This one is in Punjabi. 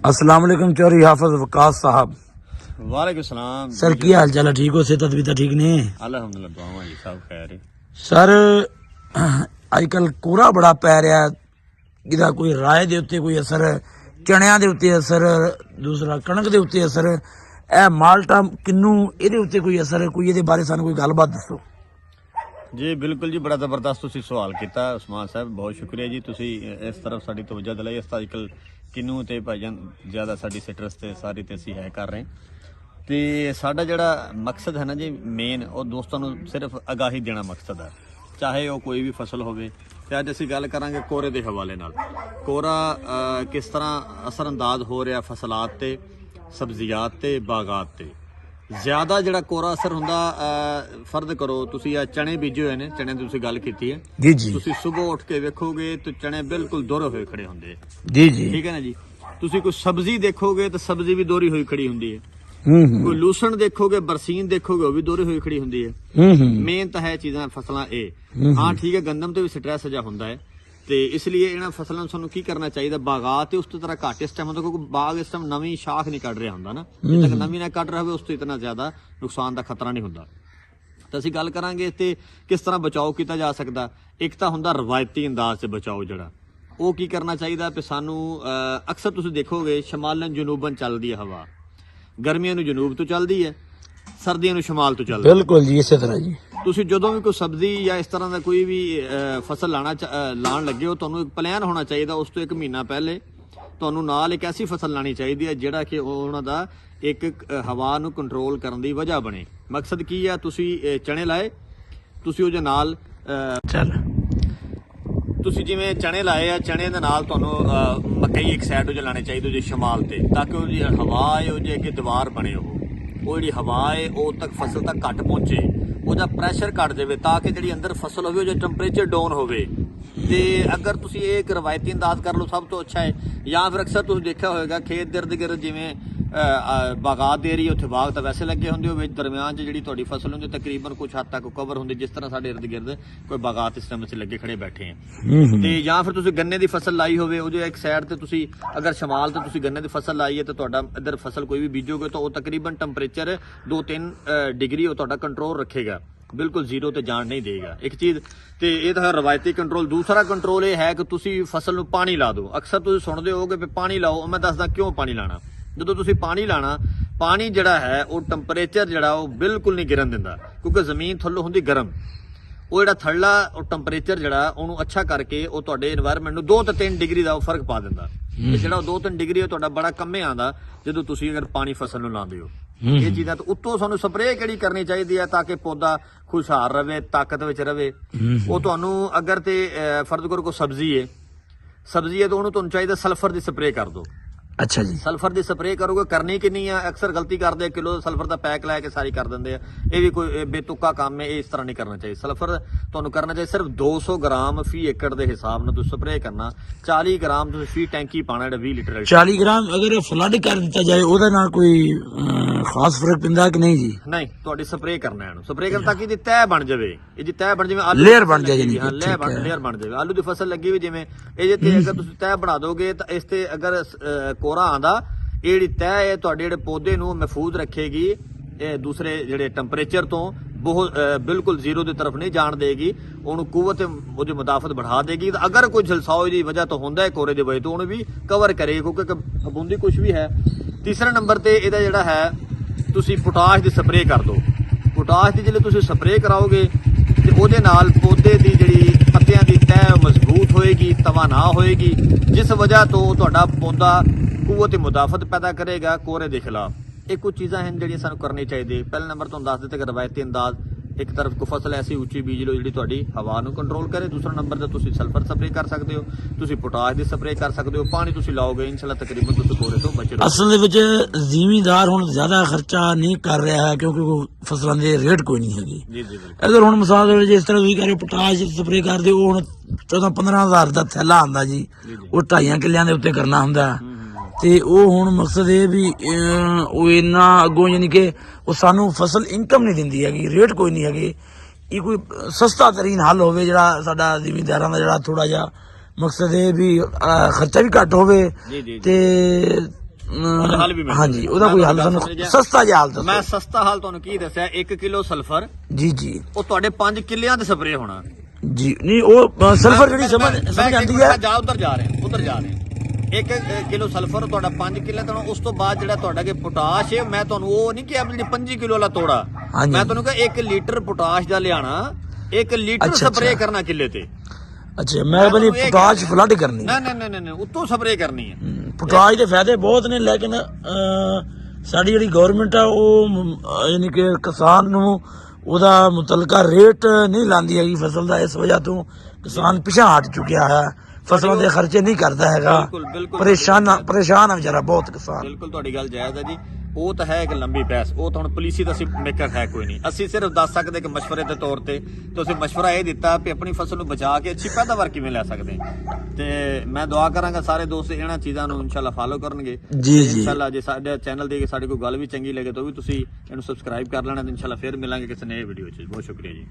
अस्सलाम वालेकुम चौधरी हाफिज वकास साहब। वालेकुम सलाम सर की हाल चाल है? ठीक हो? सेहत भी ठीक ने? अल्हम्दुलिल्लाह दुआवां जी सब खैर है। सर अजकल कोहरा बड़ा पै रहा, ਇਹਦਾ कोई राय ਦੇ ਉੱਤੇ कोई असर, ਚਣਿਆਂ ਦੇ ਉੱਤੇ असर, दूसरा कणक ਦੇ ਉੱਤੇ असर, ਇਹ ਮਾਲਟਾ ਕਿੰਨੂ ਇਹਦੇ ਉੱਤੇ ਕੋਈ असर, कोई ਇਹਦੇ ਬਾਰੇ ਸਾਨੂੰ ਕੋਈ ਗੱਲਬਾਤ ਦੱਸੋ। जी बिल्कुल जी, बड़ा जबरदस्त तुसी सवाल किया उस्मान साहब, बहुत शुक्रिया जी। तुसी इस तरफ साडी तवज्जो दिलाई। इस अजकल किन्नू ते भाईजान ज़्यादा साडी सिट्रस ते सारी ते असीं है कर रहे हैं। ते साडा जिहड़ा मकसद है ना जी मेन, ਉਹ ਦੋਸਤਾਂ ਨੂੰ सिर्फ आगाही देना मकसद है, चाहे वो कोई भी फसल होवे। ਤੇ ਅੱਜ ਅਸੀਂ ਗੱਲ ਕਰਾਂਗੇ ਕੋਹਰੇ ਦੇ ਹਵਾਲੇ ਨਾਲ। ਕੋਹਰਾ ਕਿਸ ਤਰ੍ਹਾਂ ਅਸਰਅੰਦਾਜ਼ ਹੋ ਰਿਹਾ ਫਸਲਾਤ ਤੇ, ਸਬਜ਼ੀਆਤ ਤੇ, ਬਾਗਾਤ ਤੇ। ਜ਼ਿਆਦਾ ਜਿਹੜਾ ਕੋਹਰਾ ਅਸਰ ਹੁੰਦਾ, ਫਰਜ਼ ਕਰੋ ਤੁਸੀਂ ਆ ਚਣੇ ਬੀਜੇ ਹੋਏ ਨੇ, ਚਣੇ ਦੀ ਤੁਸੀਂ ਗੱਲ ਕੀਤੀ ਹੈ ਜੀ ਜੀ। ਤੁਸੀਂ ਸਵੇਰ ਉੱਠ ਕੇ ਵੇਖੋਗੇ ਤੇ ਚਣੇ ਬਿਲਕੁਲ ਦੋਰੇ ਹੋਏ ਖੜੇ ਹੁੰਦੇ ਜੀ ਜੀ, ਠੀਕ ਹੈ ਨਾ ਜੀ। ਤੁਸੀਂ ਕੋਈ ਸਬਜ਼ੀ ਦੇਖੋਗੇ ਤਾਂ ਸਬਜ਼ੀ ਵੀ ਦੋਰੀ ਹੋਈ ਖੜੀ ਹੁੰਦੀ ਹੈ। ਕੋਈ ਲੂਸਣ ਦੇਖੋਗੇ, ਬਰਸੀਨ ਦੇਖੋਗੇ, ਉਹ ਵੀ ਦੋਰੇ ਹੋਈ ਖੜੀ ਹੁੰਦੀ ਹੈ। ਮੇਨ ਤਾਂ ਹੈ ਚੀਜ਼ਾਂ ਫਸਲਾਂ ਇਹ। ਹਾਂ ਠੀਕ ਹੈ, ਗੰਦਮ ਤੇ ਵੀ ਸਟ੍ਰੈਸ ਜਾ ਹੁੰਦਾ ਹੈ, ਤੇ ਇਸ ਲਈ ਇਹਨਾਂ ਫਸਲਾਂ ਨੂੰ ਸਾਨੂੰ ਕੀ ਕਰਨਾ ਚਾਹੀਦਾ, ਬਾਗਾਤ ਤੇ ਉਸ ਤੋਂ ਤਰ੍ਹਾਂ ਘੱਟ ਇਸ ਟਾਈਮ ਹੁੰਦਾ, ਕਿਉਂਕਿ ਬਾਗ ਇਸ ਟਾਈਮ ਨਵੀਂ ਸ਼ਾਖ ਨਹੀਂ ਕੱਢ ਰਿਹਾ ਹੁੰਦਾ ਨਾ। ਜਦ ਤੱਕ ਨਵੀਂ ਨਾ ਕੱਢ ਰਿਹਾ ਹੋਵੇ ਉਸ ਤੋਂ ਇਤਨਾ ਜ਼ਿਆਦਾ ਨੁਕਸਾਨ ਦਾ ਖਤਰਾ ਨਹੀਂ ਹੁੰਦਾ। ਤਾਂ ਅਸੀਂ ਗੱਲ ਕਰਾਂਗੇ ਤੇ ਕਿਸ ਤਰ੍ਹਾਂ ਬਚਾਓ ਕੀਤਾ ਜਾ ਸਕਦਾ। ਇੱਕ ਤਾਂ ਹੁੰਦਾ ਰਵਾਇਤੀ ਅੰਦਾਜ਼ 'ਚ ਬਚਾਓ, ਜਿਹੜਾ ਉਹ ਕੀ ਕਰਨਾ ਚਾਹੀਦਾ ਕਿ ਸਾਨੂੰ ਅਕਸਰ ਤੁਸੀਂ ਦੇਖੋਗੇ ਸ਼ਮਾਲਨ ਜਨੂਬਨ ਚੱਲਦੀ ਹੈ ਹਵਾ, ਗਰਮੀਆਂ ਨੂੰ ਜਨੂਬ ਤੋਂ ਚੱਲਦੀ ਹੈ, ਸਰਦੀਆਂ ਨੂੰ ਸ਼ਮਾਲ ਤੋਂ ਚੱਲਦੀ ਹੈ। ਬਿਲਕੁਲ ਜੀ, ਇਸੇ ਤਰ੍ਹਾਂ ਜੀ। ਤੁਸੀਂ ਜਦੋਂ ਵੀ ਕੋਈ ਸਬਜ਼ੀ ਜਾਂ ਇਸ ਤਰ੍ਹਾਂ ਦਾ ਕੋਈ ਵੀ ਫਸਲ ਲਾਣ ਲੱਗੇ ਹੋ, ਤੁਹਾਨੂੰ ਇੱਕ ਪਲਾਨ ਹੋਣਾ ਚਾਹੀਦਾ। ਉਸ ਤੋਂ 1 ਮਹੀਨਾ ਪਹਿਲੇ ਤੁਹਾਨੂੰ ਨਾਲ ਇੱਕ ਐਸੀ ਫਸਲ ਲਾਣੀ ਚਾਹੀਦੀ ਹੈ ਜਿਹੜਾ ਕਿ ਉਹਨਾਂ ਦਾ ਇੱਕ ਹਵਾ ਨੂੰ ਕੰਟਰੋਲ ਕਰਨ ਦੀ ਵਜ੍ਹਾ ਬਣੇ। ਮਕਸਦ ਕੀ ਆ, ਤੁਸੀਂ ਚਣੇ ਲਾਏ, ਤੁਸੀਂ ਉਹਦੇ ਨਾਲ ਤੁਸੀਂ ਜਿਵੇਂ ਚਣੇ ਲਾਏ ਆ, ਚਣੇ ਦੇ ਨਾਲ ਤੁਹਾਨੂੰ ਮਕਈ ਇੱਕ ਸਾਈਡ ਉਹ ਲਾਣੇ ਚਾਹੀਦੇ ਉਹਦੇ ਸ਼ਮਾਲ ਤੇ, ਤਾਂ ਕਿ ਉਹ ਜਿਹੜੀ ਹਵਾ ਹੈ ਉਹ ਜੇ ਅੱਗੇ ਦੀਵਾਰ ਬਣੇ, ਉਹ ਜਿਹੜੀ ਹਵਾ ਹੈ ਉਹ ਤੱਕ ਫਸਲ ਤੱਕ ਘੱਟ ਪਹੁੰਚੇ, ਉਹਦਾ ਪ੍ਰੈਸ਼ਰ ਘੱਟ ਜਾਵੇ, ਤਾਂ ਕਿ ਜਿਹੜੀ ਅੰਦਰ ਫਸਲ ਹੋਵੇ ਉਹਦਾ ਟੈਂਪਰੇਚਰ ਡਾਊਨ ਹੋਵੇ। ਤੇ ਅਗਰ ਤੁਸੀਂ ਇਹ ਇੱਕ ਰਵਾਇਤੀ ਅੰਦਾਜ਼ ਕਰ ਲਓ ਸਭ ਤੋਂ ਅੱਛਾ ਹੈ। ਜਾਂ ਫਿਰ ਅਕਸਰ ਤੁਸੀਂ ਦੇਖਿਆ ਹੋਏਗਾ ਖੇਤ ਦੇ ਇਰਦ ਗਿਰਦ ਜਿਵੇਂ ਬਾਗਾਤ ਦੇ ਏਰੀਆ, ਉੱਥੇ ਬਾਗ ਤਾਂ ਵੈਸੇ ਲੱਗੇ ਹੁੰਦੇ, ਉਹ ਵਿੱਚ ਦਰਮਿਆਨ 'ਚ ਜਿਹੜੀ ਤੁਹਾਡੀ ਫਸਲ ਹੁੰਦੀ ਤਕਰੀਬਨ ਕੁਛ ਹੱਦ ਤੱਕ ਕਵਰ ਹੁੰਦੀ, ਜਿਸ ਤਰ੍ਹਾਂ ਸਾਡੇ ਇਰਦ ਗਿਰਦ ਕੋਈ ਬਾਗਾਤ ਇਸ ਟਾਈਮ ਅਸੀਂ ਲੱਗੇ ਖੜੇ ਬੈਠੇ ਹਾਂ। ਤੇ ਜਾਂ ਫਿਰ ਤੁਸੀਂ ਗੰਨੇ ਦੀ ਫਸਲ ਲਾਈ ਹੋਵੇ, ਉਹਦੇ ਇੱਕ ਸਾਈਡ ਤੇ ਤੁਸੀਂ ਅਗਰ ਸ਼ਮਾਲ ਤੇ ਤੁਸੀਂ ਗੰਨੇ ਦੀ ਫਸਲ ਲਾਈ ਹੈ ਤਾਂ ਤੁਹਾਡਾ ਇੱਧਰ ਫਸਲ ਕੋਈ ਵੀ ਬੀਜੋਗੇ ਤਾਂ ਉਹ ਤਕਰੀਬਨ ਟੈਂਪਰੇਚਰ 2-3 ਡਿਗਰੀ ਉਹ ਤੁਹਾਡਾ ਕੰਟਰੋਲ ਰੱਖੇਗਾ, ਬਿਲਕੁਲ ਜ਼ੀਰੋ ਤੇ ਜਾਣ ਨਹੀਂ ਦੇਗਾ। ਇੱਕ ਚੀਜ਼ ਤੇ ਇਹ ਤਾਂ ਹੈ ਰਵਾਇਤੀ ਕੰਟਰੋਲ। ਦੂਸਰਾ ਕੰਟਰੋਲ ਇਹ ਹੈ ਕਿ ਤੁਸੀਂ ਫਸਲ ਨੂੰ ਪਾਣੀ ਲਾ ਦਿਓ। ਅਕਸਰ ਤੁਸੀਂ ਸੁਣਦੇ ਹੋਗੇ ਵੀ ਪਾਣੀ ਲਾਓ, ਮੈਂ ਦੱਸਦਾ ਕਿਉਂ ਪਾਣੀ ਲਾਣਾ। ਜਦੋਂ ਤੁਸੀਂ ਪਾਣੀ ਲਾਣਾ, ਪਾਣੀ ਜਿਹੜਾ ਹੈ ਉਹ ਟੈਂਪਰੇਚਰ ਜਿਹੜਾ ਉਹ ਬਿਲਕੁਲ ਨਹੀਂ ਗਿਰਨ ਦਿੰਦਾ, ਕਿਉਂਕਿ ਜ਼ਮੀਨ ਥੱਲੋਂ ਹੁੰਦੀ ਗਰਮ। ਉਹ ਜਿਹੜਾ ਥੱਲਾ ਉਹ ਟੈਂਪਰੇਚਰ ਜਿਹੜਾ ਉਹਨੂੰ ਅੱਛਾ ਕਰਕੇ ਉਹ ਤੁਹਾਡੇ এনवायरमेंट ਨੂੰ 2 ਤੋਂ 3 ਡਿਗਰੀ ਦਾ ਉਹ ਫਰਕ ਪਾ ਦਿੰਦਾ। ਤੇ ਜਿਹੜਾ ਉਹ 2-3 ਡਿਗਰੀ ਉਹ ਤੁਹਾਡਾ ਬੜਾ ਕੰਮੇ ਆਉਂਦਾ ਜਦੋਂ ਤੁਸੀਂ ਅਗਰ ਪਾਣੀ ਫਸਲ ਨੂੰ ਲਾਉਂਦੇ ਹੋ। ਇਹ ਚੀਜ਼ਾਂ ਤੋਂ ਉੱਤੋਂ ਸਾਨੂੰ ਸਪਰੇਅ ਕਿਹੜੀ ਕਰਨੀ ਚਾਹੀਦੀ ਹੈ ਤਾਂ ਕਿ ਪੌਦਾ ਖੁਸ਼ਹਾਲ ਰਵੇ, ਤਾਕਤ ਵਿੱਚ ਰਵੇ। ਉਹ ਤੁਹਾਨੂੰ ਅਗਰ ਤੇ ਫਰਜ਼ ਕਰੋ ਕੋਈ ਸਬਜ਼ੀ ਹੈ ਤਾਂ ਉਹਨੂੰ ਤੁਹਾਨੂੰ ਚਾਹੀਦਾ ਸਲਫਰ ਦੀ ਸਪਰੇਅ ਕਰ ਦਿਓ। ਅੱਛਾ ਜੀ। ਸਲਫਰ ਦੀ ਸਪਰੇਅ ਕਰੋਗੇ, ਕਰਨੀ ਕਿੰਨੀ ਆ, ਅਕਸਰ ਗਲਤੀ ਕਰਦੇ, ਕਿਲੋ ਸਲਫਰ ਦਾ ਪੈਕ ਲੈ ਕੇ ਸਾਰੀ ਕਰ ਦਿੰਦੇ ਆ। ਇਹ ਵੀ ਕੋਈ ਬੇਤੁਕਾ ਕੰਮ ਹੈ, ਇਹ ਇਸ ਤਰ੍ਹਾਂ ਨਹੀਂ ਕਰਨਾ ਚਾਹੀਦਾ। ਸਲਫਰ ਤੁਹਾਨੂੰ ਕਰਨਾ ਚਾਹੀਦਾ ਸਿਰਫ 200 ਗ੍ਰਾਮ ਫੀ ਏਕੜ ਦੇ ਹਿਸਾਬ ਨਾਲ ਤੁਸੀਂ ਸਪਰੇਅ ਕਰਨਾ। 40 ਗ੍ਰਾਮ ਤੁਸੀਂ ਫੀ ਟੈਂਕੀ ਪਾਣਾ, ਜਿਹੜਾ 20 ਲੀਟਰ 40 ਗ੍ਰਾਮ ਅਗਰ ਫਲੱਡ ਕਰ ਦਿੱਤਾ ਜਾਏ ਉਹਦੇ ਨਾਲ ਕੋਈ ਖਾਸ ਫਰਕ ਪੈਂਦਾ ਕਿ ਨਹੀਂ ਜੀ? ਨਹੀਂ, ਤੁਹਾਡੀ ਸਪਰੇਅ ਕਰਨਾ ਇਹਨੂੰ, ਸਪਰੇਅ ਕਰਨ ਤਾਂ ਕਿ ਇਹਦੀ ਤਹਿ ਬਣ ਜਾਵੇ, ਇਹਦੀ ਤਹਿ ਬਣ ਜਾਵੇ, ਆਲੂ ਲੇਅਰ ਬਣ ਜਾਏ। ਹਾਂ, ਲੇਅਰ ਬਣ ਜਾਵੇ। ਆਲੂ ਦੀ ਫਸਲ ਲੱਗੀ ਵੀ ਜਿਵੇਂ ਇਹਦੇ ਤੇ ਅਗਰ ਤੁਸੀਂ ਤਹਿ ਬਣਾ ਦੋਗੇ ਤਾਂ ਇਸ ਤੇ ਅਗਰ ਕੋਹਰਾ ਆਂਦਾ, ਇਹ ਜਿਹੜੀ ਤਹਿ ਹੈ ਤੁਹਾਡੇ ਜਿਹੜੇ ਪੌਦੇ ਨੂੰ ਮਹਿਫੂਜ਼ ਰੱਖੇਗੀ, ਇਹ ਦੂਸਰੇ ਜਿਹੜੇ ਟੈਂਪਰੇਚਰ ਤੋਂ ਬਹੁਤ ਬਿਲਕੁਲ ਜ਼ੀਰੋ ਦੀ ਤਰਫ ਨਹੀਂ ਜਾਣ ਦੇਗੀ, ਉਹਨੂੰ ਕੁਵਤ ਉਹਦੀ ਮੁਦਾਫਤ बढ़ा ਦੇਗੀ। ਤਾਂ ਅਗਰ ਕੋਈ ਝਲਸਾਓ ਦੀ ਵਜ੍ਹਾ ਤੋਂ ਹੁੰਦਾ ਹੈ ਕੋਹਰੇ ਦੀ ਵਜ੍ਹਾ ਤੋਂ, ਉਹਨੂੰ ਵੀ ਕਵਰ ਕਰੇਗੀ, ਕਿਉਂਕਿ ਫਫੂੰਦੀ ਕੁਛ ਵੀ ਹੈ। ਤੀਸਰਾ ਨੰਬਰ ਤੇ ਇਹਦਾ ਜਿਹੜਾ ਹੈ ਤੁਸੀਂ ਪੋਟਾਸ਼ ਦੀ ਸਪਰੇਅ ਕਰ ਦਿਓ। ਪੋਟਾਸ਼ ਦੀ ਜਿਹੜੇ ਤੁਸੀਂ ਸਪਰੇਅ ਕਰਾਓਗੇ ਤੇ ਉਹਦੇ ਨਾਲ ਪੌਦੇ ਦੀ ਜਿਹੜੀ ਪੱਤਿਆਂ ਦੀ ਤਹਿ ਮਜ਼ਬੂਤ ਹੋਏਗੀ, ਤਵਾਨਾ ਹੋਏਗੀ, ਜਿਸ ਵਜ੍ਹਾ ਤੋਂ ਤੁਹਾਡਾ ਪੌਦਾ ਕੁਵਤ ਮੁਦਾਫਤ ਪੈਦਾ ਕਰੇਗਾ ਕੋਹਰੇ ਦੇ ਖਿਲਾਫ। ਇਹ ਕੁਝ ਚੀਜ਼ਾਂ ਹਨ ਜਿਹੜੀਆਂ ਸਾਨੂੰ ਕਰਨੀ ਚਾਹੀਦੀ। ਪਹਿਲਾ ਨੰਬਰ ਤੁਹਾਨੂੰ ਦੱਸ ਦਿੱਤਾ ਕਿ ਰਵਾਇਤੀ ਅੰਦਾਜ਼, ਇੱਕ ਤਰਫ ਕੋ ਫਸਲ ਐਸੀ ਉੱਚੀ ਬੀਜ ਲਓ ਜਿਹੜੀ ਤੁਹਾਡੀ ਹਵਾ ਨੂੰ ਕੰਟਰੋਲ ਕਰੇ। ਦੂਸਰਾ ਨੰਬਰ ਤੇ ਤੁਸੀਂ ਸਲਫਰ ਸਪਰੇਅ ਕਰ ਸਕਦੇ ਹੋ, ਤੁਸੀਂ ਪੋਟਾਸ਼ ਦੀ ਸਪਰੇਅ ਕਰ ਸਕਦੇ ਹੋ। ਪਾਣੀ ਤੁਸੀਂ ਲਾਓਗੇ ਇਨਸ਼ਾਅੱਲਾ ਤਕਰੀਬਨ ਤੁਸੀਂ ਕੋਹਰੇ ਤੋਂ ਬਚ ਰਹੋ। ਅਸਲ ਦੇ ਵਿੱਚ ਜ਼ਿਮੀਂਦਾਰ ਹੁਣ ਜ਼ਿਆਦਾ ਖਰਚਾ ਨਹੀਂ ਕਰ ਰਿਹਾ ਹੈ ਕਿਉਂਕਿ ਫਸਲਾਂ ਦੇ ਰੇਟ ਕੋਈ ਨਹੀਂ ਹੈਗੇ। ਜੀ ਜੀ, ਅਗਰ ਹੁਣ ਮਿਸਾਲ ਦੇ ਜਿਸ ਤਰ੍ਹਾਂ ਤੁਸੀਂ ਕਰੇ ਪੋਟਾਸ਼ ਸਪਰੇਅ ਕਰਦੇ, ਉਹ ਹੁਣ 14-15 ਹਜ਼ਾਰ ਦਾ ਥੈਲਾ ਆਉਂਦਾ ਜੀ, ਉਹ 2.5 ਕਿੱਲਿਆਂ ਦੇ ਉੱਤੇ ਕਰਨਾ ਹੁੰਦਾ। ਤੇ ਉਹ ਹੁਣ ਮਕਸਦ ਇਹ ਵੀ ਉਹ ਇੰਨਾ ਅੱਗੋਂ ਯਾਨੀ ਕਿ ਉਹ ਸਾਨੂੰ ਫਸਲ ਇਨਕਮ ਨਹੀਂ ਦਿੰਦੀ ਹੈਗੀ, ਰੇਟ ਕੋਈ ਨਹੀਂ ਹੈਗੇ। ਇਹ ਕੋਈ ਸਸਤਾ ਤਰੀਨ ਹੱਲ ਹੋਵੇ ਜਿਹੜਾ ਸਾਡਾ ਜ਼ਿਮੀਂਦਾਰਾਂ ਦਾ ਜਿਹੜਾ ਥੋੜਾ ਜਿਹਾ ਮਕਸਦ ਇਹ ਵੀ ਖਰਚਾ ਵੀ ਘੱਟ ਹੋਵੇ ਤੇ ਉਹਦਾ ਹੱਲ ਵੀ ਮਿਲ ਹਾਂਜੀ ਉਹਦਾ ਕੋਈ ਹੱਲ ਸਾਨੂੰ ਸਸਤਾ ਜਿਹਾ ਹੱਲ ਦੱਸੋ। ਮੈਂ ਸਸਤਾ ਹੱਲ ਤੁਹਾਨੂੰ ਕੀ ਦੱਸਿਆ, 1 ਕਿਲੋ ਸਲਫਰ ਜੀ ਜੀ ਉਹ ਤੁਹਾਡੇ 5 ਕਿੱਲਿਆਂ ਤੇ ਸਪਰੇ ਹੋਣਾ ਜੀ। ਨਹੀਂ ਉਹ ਸਲਫਰ ਜਿਹੜੀ ਸਮਝ ਆਉਂਦੀ ਹੈ। ਜਾ ਉਧਰ ਜਾ ਰਹੇ 1 ਕਿਲੋ ਸਲਫਰ ਤੁਹਾਡਾ 5 ਕਿੱਲੇ ਤੋਂ। ਉਸ ਤੋਂ ਬਾਅਦ ਜਿਹੜਾ ਤੁਹਾਡਾ ਕਿ ਪੋਟਾਸ਼ ਹੈ, ਮੈਂ ਤੁਹਾਨੂੰ ਉਹ ਨਹੀਂ ਕਿਹਾ ਜਿਹੜੀ 25 ਕਿਲੋ ਵਾਲਾ ਤੋੜਾ, ਮੈਂ ਤੁਹਾਨੂੰ ਕਿਹਾ 1 ਲੀਟਰ ਪੋਟਾਸ਼ ਦਾ ਲਿਆਣਾ, 1 ਲੀਟਰ ਸਪਰੇ ਕਰਨਾ ਕਿੱਲੇ ਤੇ। ਅੱਛਾ ਮੈਂ ਬਣੀ ਪੋਟਾਸ਼ ਫਲੱਡ ਕਰਨੀ? ਨਹੀਂ ਉੱਤੋਂ ਸਪਰੇ ਕਰਨੀ ਹੈ। ਪੋਟਾਸ਼ ਦੇ ਫਾਇਦੇ ਬਹੁਤ ਨੇ, ਲੇਕਿਨ ਸਾਡੀ ਜਿਹੜੀ ਗਵਰਨਮੈਂਟ ਆ ਉਹ ਯਾਨੀ ਕਿ ਕਿਸਾਨ ਨੂੰ ਉਹਦਾ ਮੁਤਲਕਾ ਰੇਟ ਨਹੀਂ ਲਾਂਦੀ ਹੈਗੀ ਫਸਲ ਦਾ। ਇਸ ਵਜ੍ਹਾ ਤੋਂ ਕਿਸਾਨ ਪਿਛਾਂਹ ਹਟ ਚੁੱਕਿਆ ਹੈ, ਫਸਲਾਂ ਦੇ ਖਰਚੇ ਨਹੀਂ ਕਰਦਾ ਹੈਗਾ। ਪਰੇਸ਼ਾਨ ਆ ਵਿਚਾਰਾ ਬਹੁਤ ਕਿਸਾਨ। ਬਿਲਕੁਲ ਤੁਹਾਡੀ ਗੱਲ ਜਾਇਜ਼ ਹੈ ਜੀ। ਉਹ ਤਾਂ ਹੈ ਇੱਕ ਲੰਬੀ ਬਹਿਸ, ਉਹ ਤਾਂ ਹੁਣ ਪੁਲਿਸੀ ਦਾ ਅਸੀਂ ਮੇਕਰ ਹੈ ਕੋਈ ਨਹੀਂ। ਅਸੀਂ ਸਿਰਫ ਦੱਸ ਸਕਦੇ ਕਿ ਮਸ਼ਵਰੇ ਦੇ ਤੌਰ ਤੇ ਤੁਸੀਂ ਮਸ਼ਵਰਾ ਇਹ ਦਿੱਤਾ ਕਿ ਆਪਣੀ ਫਸਲ ਨੂੰ ਬਚਾ ਕੇ ਅੱਛੀ ਪੈਦਾਵਾਰ ਕਿਵੇਂ ਲੈ ਸਕਦੇ ਹਾਂ। ਤੇ ਮੈਂ ਦੁਆ ਕਰਾਂਗਾ ਸਾਰੇ ਦੋਸਤ ਇਹਨਾਂ ਚੀਜ਼ਾਂ ਨੂੰ ਇਨਸ਼ਾਅੱਲਾ ਫਾਲੋ ਕਰਨਗੇ ਜੀ। ਇਨਸ਼ਾਅੱਲਾ ਜੇ ਸਾਡੇ ਚੈਨਲ ਦੇ ਸਾਡੀ ਕੋਈ ਗੱਲ ਵੀ ਚੰਗੀ ਲੱਗੇ ਤਾਂ ਵੀ ਤੁਸੀਂ ਇਹਨੂੰ ਸਬਸਕ੍ਰਾਈਬ ਕਰ ਲੈਣਾ। ਤੇ ਇਨਸ਼ਾਅੱਲਾ ਫਿਰ ਮਿਲਾਂਗੇ ਕਿਸੇ ਨਏ ਵੀਡੀਓ 'ਚ। ਬਹੁਤ ਸ਼ੁਕਰੀਆ ਜੀ।